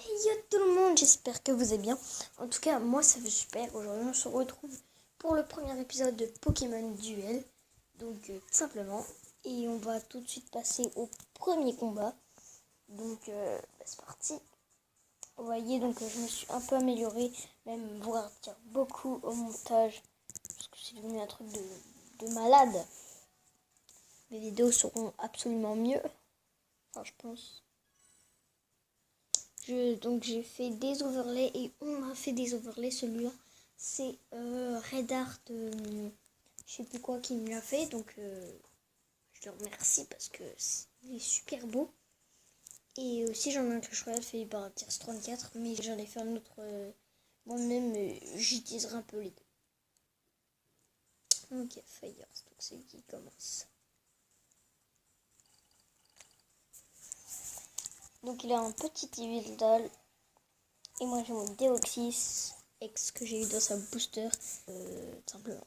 Yo tout le monde, j'espère que vous allez bien. En tout cas, moi ça va super. Aujourd'hui, on se retrouve pour le premier épisode de Pokémon Duel. Donc, tout simplement. Et on va tout de suite passer au premier combat. Donc, c'est parti. Vous voyez, donc je me suis un peu améliorée, même voire dire beaucoup au montage. Parce que c'est devenu un truc de malade. Les vidéos seront absolument mieux. Enfin, je pense. Donc j'ai fait des overlays et on a fait des overlays. Celui-là, c'est Red Art, je sais plus quoi qui me l'a fait. Donc je le remercie parce que il est super beau. Et aussi j'en ai un Clash Royale fait par Tiers 34, mais j'en ai fait un autre moi-même. J'utiliserai un peu les deux. Ok, Fire, donc c'est qui commence. Donc il a un petit Yveltal. Et moi j'ai mon Deoxys X que j'ai eu dans sa booster. Simplement.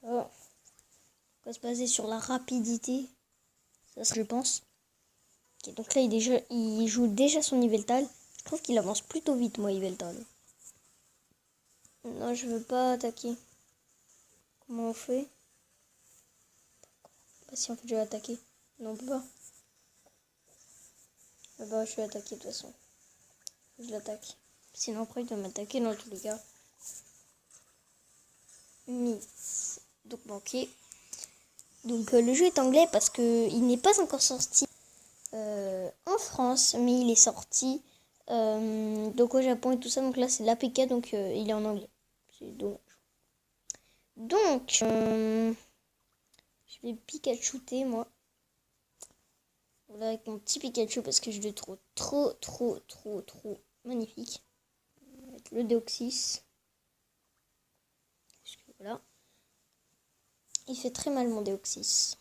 On va se baser sur la rapidité. Ça je pense. Okay, donc là il joue déjà son Yveltal. Je trouve qu'il avance plutôt vite moi Yveltal. Non, je veux pas attaquer. Comment on fait? Bah si en fait je vais attaquer. Non, on peut pas. Ah bah je vais attaquer de toute façon. Je l'attaque. Sinon après il doit m'attaquer dans tous les cas. Miss. Donc manqué. Donc le jeu est anglais parce que il n'est pas encore sorti en France, mais il est sorti donc au Japon et tout ça. Donc là c'est l'APK, donc il est en anglais. C'est dommage. Donc je vais Pikachuter moi. Voilà, avec mon petit Pikachu parce que je le trouve trop magnifique. On va mettre le Deoxys. Parce que voilà. Il fait très mal mon Deoxys.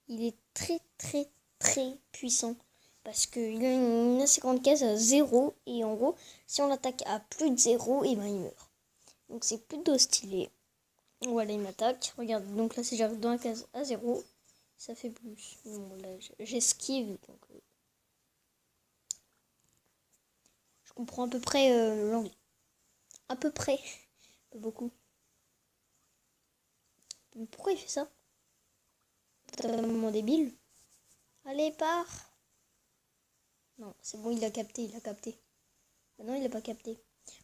Il est très puissant. Parce qu'il a une A50 à 0. Et en gros, si on l'attaque à plus de 0, et ben il meurt. Donc c'est plutôt stylé. Voilà, il m'attaque. Regarde, donc là si j'arrive dans la case à 0, ça fait plus. Bon, là j'esquive. Donc, je comprends à peu près l'anglais. À peu près. Pas beaucoup. Mais pourquoi il fait ça? T'as un moment débile. Allez, pars. Non, c'est bon, il a capté. Bah non, il a pas capté.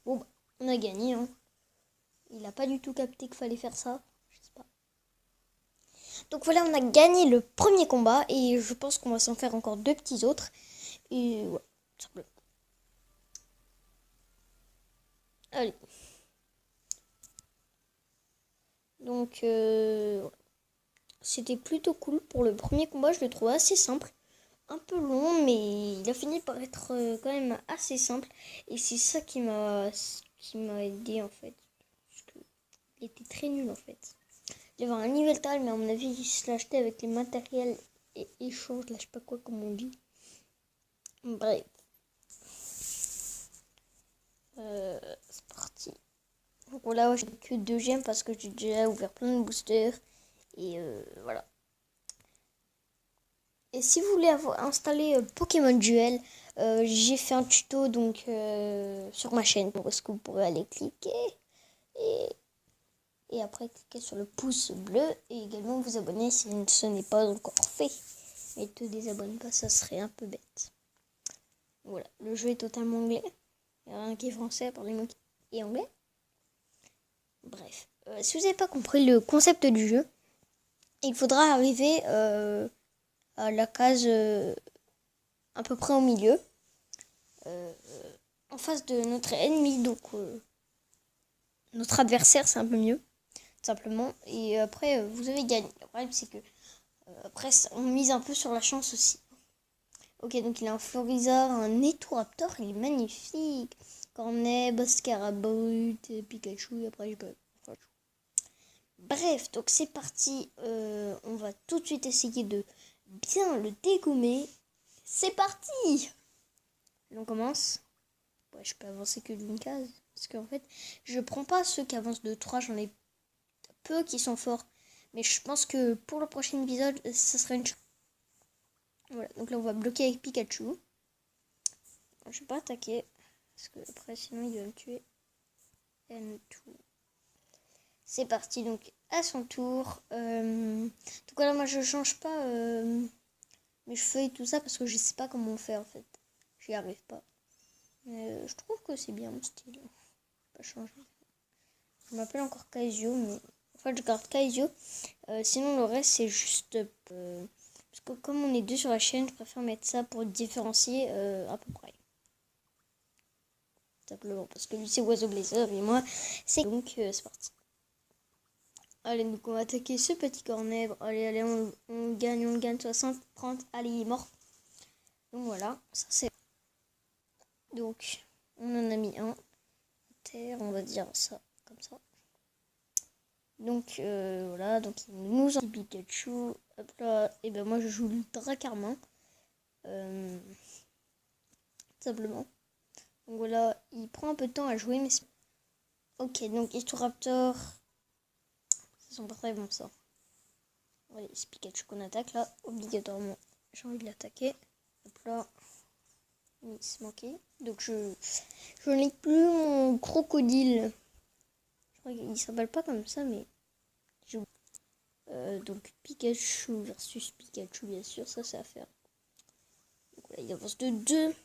Bon, bah, on a gagné, hein. Il a pas du tout capté qu'il fallait faire ça. Je sais pas. Donc voilà, on a gagné le premier combat. Et je pense qu'on va s'en faire encore deux petits autres. Et ouais, simplement. Allez. Donc, c'était plutôt cool. Pour le premier combat, je le trouve assez simple. Un peu long, mais il a fini par être quand même assez simple. Et c'est ça qui m'a aidé en fait. Parce que il était très nul en fait. Il y avait un Yveltal, mais à mon avis, il se l'achetait avec les matériels et échanges. Là, je sais pas quoi, comme on dit. Bref. C'est parti. Donc là, j'ai que 2 gemmes parce que j'ai déjà ouvert plein de boosters. Et voilà. Et si vous voulez installer Pokémon Duel, j'ai fait un tuto donc sur ma chaîne. Donc est-ce que vous pourrez aller cliquer et après cliquer sur le pouce bleu et également vous abonner si ce n'est pas encore fait. Et te désabonne pas, ça serait un peu bête. Voilà, le jeu est totalement anglais. Il n'y a rien qui est français à part les mots et anglais. Bref, si vous n'avez pas compris le concept du jeu, il faudra arriver à la case à peu près au milieu, en face de notre ennemi, donc notre adversaire, c'est un peu mieux, simplement. Et après, vous avez gagné. Le problème, c'est que après, on mise un peu sur la chance aussi. Ok, donc il a un Florizard, un Etoraptor, il est magnifique. Corneb, Scarabrut, Pikachu, et après j'ai pas... Bref, donc c'est parti. On va tout de suite essayer de bien le dégommer. C'est parti! On commence. Ouais, je peux avancer que d'une case. Parce qu'en fait, je prends pas ceux qui avancent de 3. J'en ai peu qui sont forts. Mais je pense que pour le prochain épisode, ça sera une... Voilà, donc là on va bloquer avec Pikachu. Je vais pas attaquer, parce que après sinon il va me tuer. And tout. C'est parti, donc à son tour. Donc voilà, moi je change pas mes cheveux et tout ça parce que je sais pas comment on fait en fait. J'y arrive pas. Mais je trouve que c'est bien mon style. Je vais pas changer. Je m'appelle encore Kaizio, mais en fait je garde Kaizio. Sinon le reste c'est juste... parce que comme on est deux sur la chaîne, je préfère mettre ça pour différencier à peu près. Simplement parce que lui c'est Oiseau Blazer et moi c'est... Donc c'est parti. Allez, donc on va attaquer ce petit cornet. Allez, on gagne 60, 30. Allez, il est mort. Donc voilà, ça c'est... Donc, on en a mis un. Terre, on va dire ça, comme ça. Donc voilà, donc il nous a dit Pikachu. Hop là, et ben moi je joue l'Ultra Carmin. Simplement. Donc voilà, il prend un peu de temps à jouer, mais c'est... Ok, donc Raptor. Ça sent pas très bon ça. Allez, c'est Pikachu qu'on attaque là, obligatoirement. J'ai envie de l'attaquer. Hop là. Il se manquait. Donc je n'ai plus mon crocodile. Je crois qu'il s'appelle pas comme ça, mais donc Pikachu versus Pikachu, bien sûr, ça c'est à faire. Donc voilà, il avance de 2.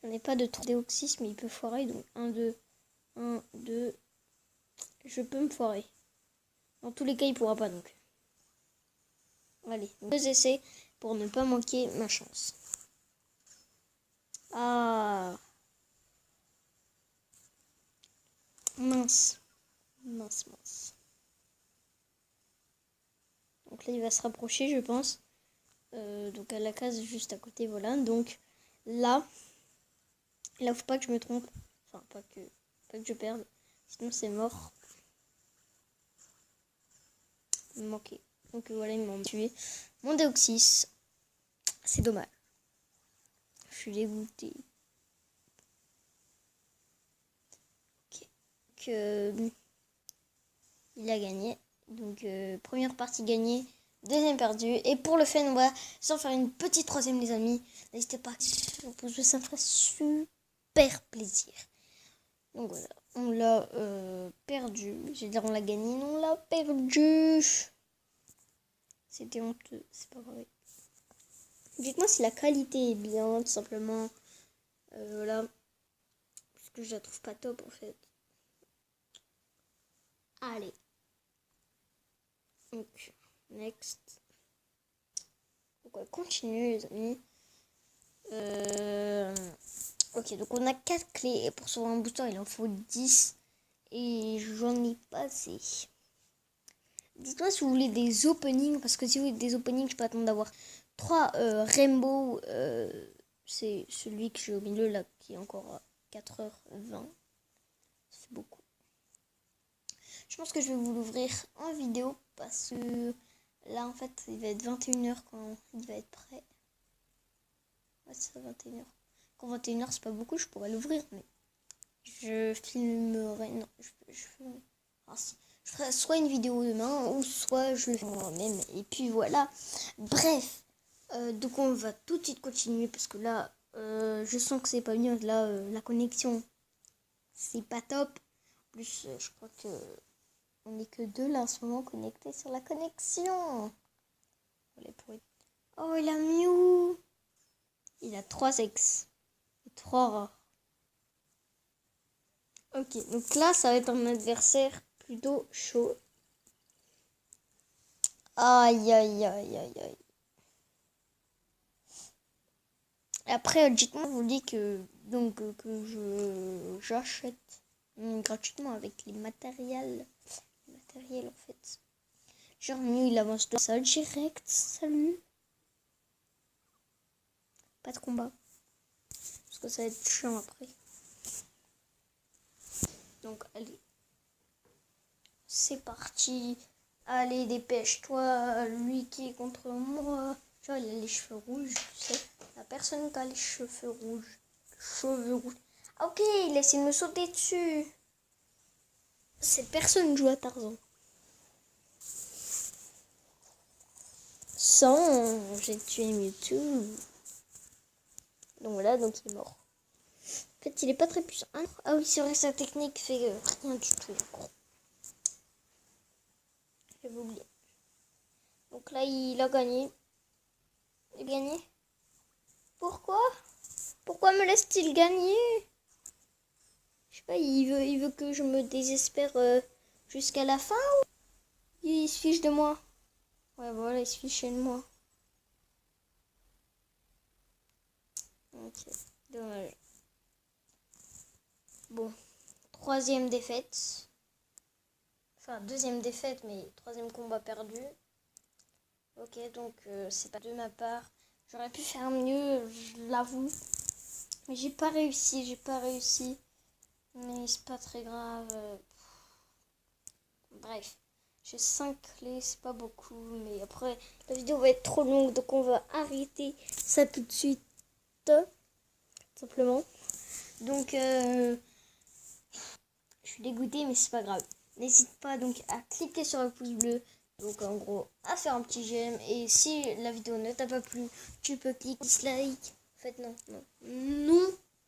J'en ai pas de 3 Déoxys, mais il peut foirer. Donc 1, 2, 1, 2. Je peux me foirer. Dans tous les cas, il pourra pas donc. Allez, 2 essais pour ne pas manquer ma chance. Ah, mince. Mince. Donc là, il va se rapprocher, je pense. Donc à la case juste à côté, voilà. Donc là, faut pas que je me trompe. Enfin, pas que je perde. Sinon, c'est mort. Il me manquait. Donc voilà, ils m'ont tué. Mon Déoxys. C'est dommage. Je suis dégoûtée. Ok. Donc, il a gagné. Donc, première partie gagnée. Deuxième perdue. Et pour le fun, on va s'en faire une petite troisième, les amis. N'hésitez pas à vous poser, ça me ferait super plaisir. Donc voilà, on l'a perdu. Je veux dire, on l'a gagné, mais on l'a perdu. C'était honteux, c'est pas vrai. Dites-moi si la qualité est bien, tout simplement. Voilà. Parce que je la trouve pas top, en fait. Allez. Donc, next. Donc, on va continuer, les amis. Ok, donc on a 4 clés. Et pour sauver un booster, il en faut 10. Et j'en ai pas assez. Dites-moi si vous voulez des openings. Parce que si vous voulez des openings, je peux attendre d'avoir 3 Rainbow. C'est celui que j'ai au milieu là, qui est encore à 4h20. Ça fait beaucoup. Je pense que je vais vous l'ouvrir en vidéo. Parce que là, en fait, il va être 21h quand il va être prêt. Ouais, c'est ça, 21h. Quand 21h, c'est pas beaucoup, je pourrais l'ouvrir. Mais je filmerai. Non, je filmerai. Ah, si. Je ferai soit une vidéo demain, ou soit je le fais moi-même. Et puis voilà. Bref. Donc on va tout de suite continuer. Parce que là, je sens que c'est pas bien. Là, la connexion, c'est pas top. En plus, je crois que on n'est que 2 là en ce moment connectés sur la connexion. Oh, il a Mew. Il a 3 ex. 3 rares. Ok, donc là, ça va être un adversaire plutôt chaud. Aïe. Après, dites-moi, vous dites que j'achète gratuitement avec les matériels. En fait. Genre, mieux il avance de ça direct. Salut. Pas de combat. Parce que ça va être chiant après. Donc, allez. C'est parti. Allez, dépêche-toi. Lui qui est contre moi. Genre, il a les cheveux rouges, tu sais. La personne qui a les cheveux rouges. Ah, ok, il a essayé de me sauter dessus. Cette personne joue à Tarzan. 100, j'ai tué Mewtwo. Donc voilà, donc il est mort. En fait, il est pas très puissant. Ah oui, c'est vrai, sa technique fait rien du tout. J'avais oublié. Donc là, il a gagné. Il a gagné. Pourquoi? Pourquoi me laisse-t-il gagner? Je sais pas, il veut que je me désespère jusqu'à la fin ou il se fiche de moi? Ouais, voilà, il se fiche de moi. Ok, dommage. Bon, troisième défaite. Enfin, deuxième défaite, mais troisième combat perdu. Ok, donc c'est pas de ma part. J'aurais pu faire mieux, je l'avoue. Mais j'ai pas réussi. Mais c'est pas très grave. Bref, j'ai 5 clés, c'est pas beaucoup. Mais après, la vidéo va être trop longue, donc on va arrêter ça tout de suite. Simplement. Donc, je suis dégoûtée, mais c'est pas grave. N'hésite pas donc à cliquer sur le pouce bleu. Donc en gros, à faire un petit j'aime. Et si la vidéo ne t'a pas plu, tu peux cliquer dislike. En fait, non,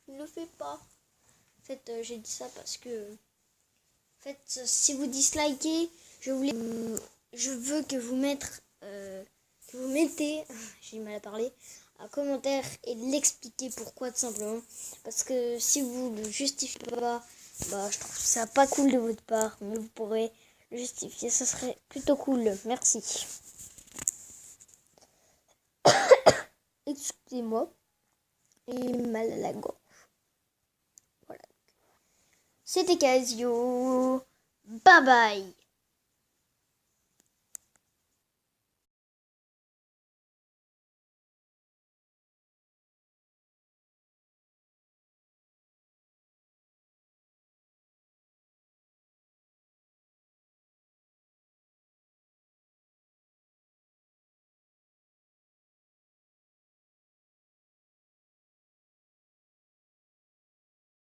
tu ne le fais pas. En fait, j'ai dit ça parce que... En fait, si vous dislikez, je veux que vous mettez, j'ai mal à parler, un commentaire et l'expliquer pourquoi tout simplement. Parce que si vous le justifiez pas, bah je trouve ça pas cool de votre part, mais vous pourrez le justifier, ça serait plutôt cool. Merci. Excusez-moi, et mal à la gorge. Voilà. C'était Casio. Bye bye.